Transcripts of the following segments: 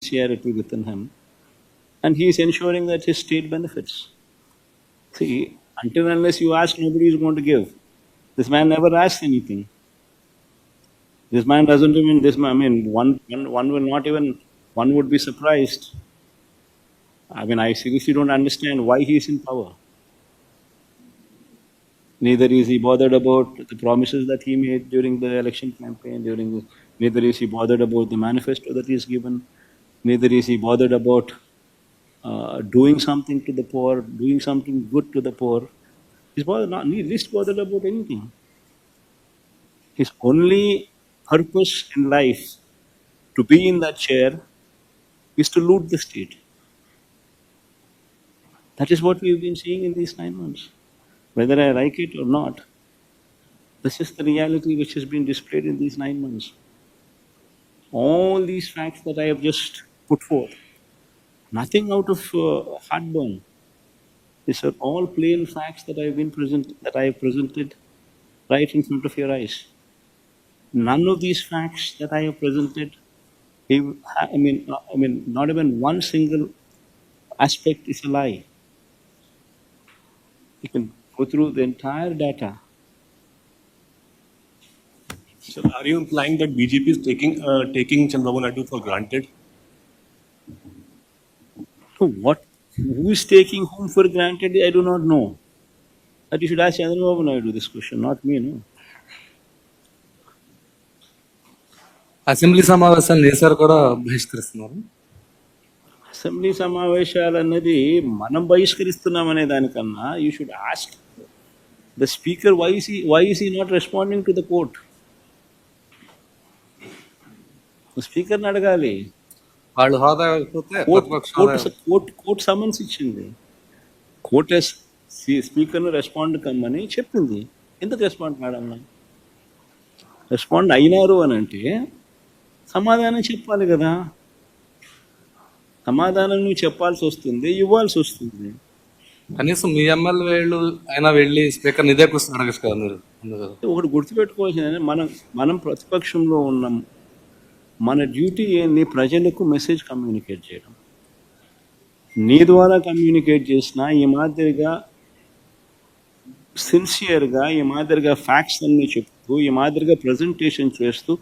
sincerity within him, and he is ensuring that his state benefits. See, until unless you ask, nobody is going to give. This man never asks anything. This man doesn't even, one will not even, one would be surprised. I seriously don't understand why he is in power. Neither is he bothered about the promises that he made during the election campaign, neither is he bothered about the manifesto that he has given, neither is he bothered about doing something to the poor, doing something good to the poor. He's least bothered about anything. His only purpose in life to be in that chair is to loot the state. That is what we've been seeing in these 9 months. Whether I like it or not, this is the reality which has been displayed in these 9 months. All these facts that I have just put forth, nothing out of heartburn. These are all plain facts that I have presented right in front of your eyes. None of these facts that I have presented, not even one single aspect is a lie. You can go through the entire data. So, are you implying that BJP is taking Chandrababu Naidu for granted? So who is taking whom for granted? I do not know. But you should ask Chandrababu Naidu this question, not me. No. Assembly సమావేశాలు నేసారు కూడా బహిష్కరిస్తున్నారు. Assembly సమావేశాలు అన్నది మనం బహిష్కరిస్తున్నామనే దానికన్నా you should ask the speaker why is he not responding to the court. స్పీకర్ని అడగాలి. వాళ్ళు హోదా కోర్టు సమన్స్ ఇచ్చింది. కోర్టు స్పీకర్ను రెస్పాండ్ కమ్మని చెప్పింది. ఎందుకు రెస్పాండ్ కాదమ్మా? రెస్పాండ్ అయినారు అని అంటే సమాధానం చెప్పాలి కదా. సమాధానం నువ్వు చెప్పాల్సి వస్తుంది, ఇవ్వాల్సి వస్తుంది. కనీసం మీ ఎమ్మెల్యే అయినా వెళ్ళి స్పీకర్ ఇదే క్వశ్చన్ అడగచ్చు కదా మీరు. ఒకటి గుర్తుపెట్టుకోవాల్సింది, మనం ప్రతిపక్షంలో ఉన్నాం. మన డ్యూటీ ఏంది? ప్రజలకు మెసేజ్ కమ్యూనికేట్ చేయడం. నీ ద్వారా కమ్యూనికేట్ చేసినా ఈ మాదిరిగా సిన్సియర్గా, ఈ మాదిరిగా ఫ్యాక్ట్స్ అన్నీ చెప్తూ, ఈ మాదిరిగా ప్రజెంటేషన్ చేస్తూ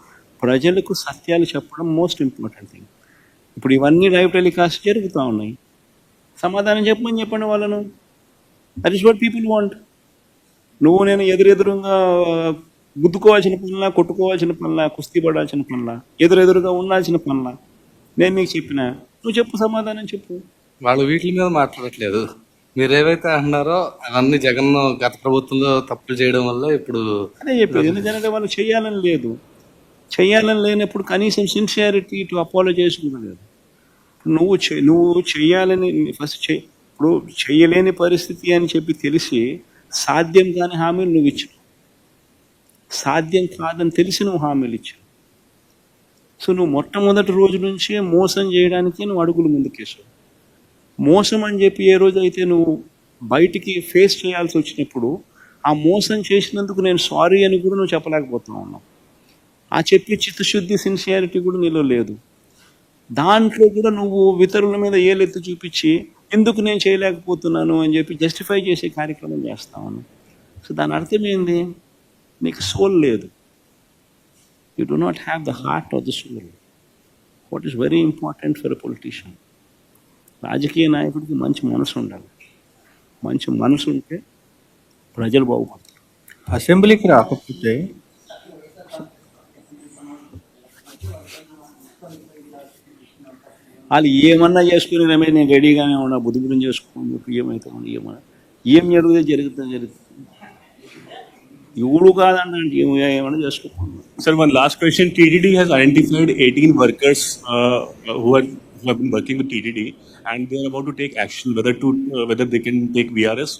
ప్రజలకు సత్యాలు చెప్పడం మోస్ట్ ఇంపార్టెంట్ థింగ్. ఇప్పుడు ఇవన్నీ లైవ్ టెలికాస్ట్ జరుగుతూ ఉన్నాయి. సమాధానం చెప్పండి వాళ్ళను. That is what people want. నువ్వు నేను ఎదురుగా గుద్దుకోవాల్సిన పనులా, కొట్టుకోవాల్సిన పనులా, కుస్తీ పడాల్సిన పనులా, ఎదురుగా ఉండాల్సిన పనులా నేను నీకు చెప్పినా నువ్వు చెప్పు, సమాధానం చెప్పు. వాళ్ళు వీటి మీద మాట్లాడట్లేదు. మీరు ఏవైతే అంటున్నారో అవన్నీ జగన్ గత ప్రభుత్వంలో తప్పులు చేయడం వల్ల ఇప్పుడు అదే చెప్పేది. ఎందుకంటే వాళ్ళు చేయాలని లేనప్పుడు కనీసం సిన్సియారిటీ టు అపాలజైజ్ కూడా లేదు. నువ్వు చేయాలని ఇప్పుడు చేయలేని పరిస్థితి అని చెప్పి తెలిసి సాధ్యం కాని హామీలు నువ్వు ఇచ్చావు. సాధ్యం కాదని తెలిసి నువ్వు హామీలు ఇచ్చావు. సో నువ్వు మొట్టమొదటి రోజు నుంచే మోసం చేయడానికి నువ్వు అడుగులు ముందుకేసావు. మోసం అని చెప్పి ఏ రోజు అయితే నువ్వు బయటికి ఫేస్ చేయాల్సి వచ్చినప్పుడు ఆ మోసం చేసినందుకు నేను సారీ అని కూడా నువ్వు చెప్పలేకపోతా ఉన్నావు. ఆ చెప్పి చిత్తశుద్ధి, సిన్సియారిటీ కూడా నీలో లేదు. దాంట్లో కూడా నువ్వు ఇతరుల మీద ఏలెత్తి చూపించి ఎందుకు నేను చేయలేకపోతున్నాను అని చెప్పి జస్టిఫై చేసే కార్యక్రమం చేస్తా ఉన్నావు. సో దాని అర్థం ఏంది? నీకు సోల్ లేదు. You do not have the heart of the soul. What is very important for a politician. రాజకీయ నాయకుడికి మంచి మనసు ఉండాలి. మంచి మనసు ఉంటే ప్రజలు బాగుపడతారు. అసెంబ్లీకి రాకపోతే వాళ్ళు ఏమన్నా చేసుకుని రమేష్ నేను రెడీగానే ఉన్నా, బుద్ధిబుద్ధం చేసుకోని చెప్పి ఏమవుతామని ఏం జరుగుతుంది. ఎవడు కాదంటే ఏమన్నా చేసుకోకుండా. Sir, one last question. TTD has identified 18 workers who have been working with TTD, and they are about to take action whether they can take VRS